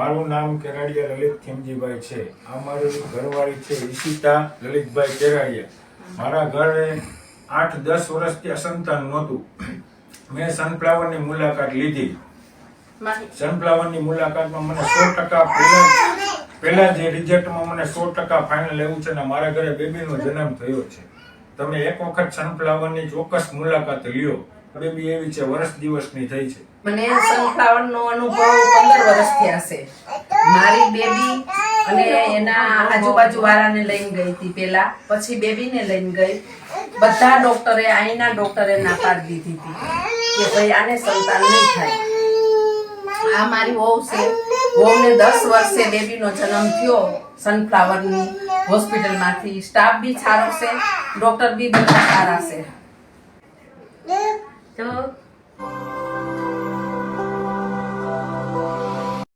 મારું નામ કેરાડિયા લલિત ખીમજીભાઈ છે. આ મારી ઘરવાળી છે ઈશિતા લલિતભાઈ કેરાડિયા. મારા ઘરે 8-10 વર્ષથી અસંતાન નહોતું. મેં સનફ્લાવરની મુલાકાત લીધી. સનફ્લાવરની મુલાકાતમાં મને 100% પહેલા જે રિઝલ્ટમાં મને 100% ફાઇનલ એવું છે ને મારા ઘરે બેબીનો જન્મ થયો છે. તમે એક વખત સનફ્લાવરની ચોક્કસ મુલાકાત લ્યો. બેબી એવી છે, વર્ષ દિવસની થઈ છે. મને સનફ્લાવર નો અનુભવ 15 વર્ષથી હશે. મારી બેબી અને એના આજુબાજુ વાળાને લઈને ગઈ હતી પેલા, પછી બેબીને લઈને ગઈ. બધા ડોક્ટરે, અહીંના ડોક્ટરે ના પાડી દીધી હતી કે ભાઈ આને સંતાન નહીં થાય. આ મારી વહુ છે. વહુને 10 વર્ષે બેબીનો જન્મ થયો સનફ્લાવરની હોસ્પિટલમાંથી. સ્ટાફ બી સારો છે, ડોક્ટર બી બધા સારા છે. તો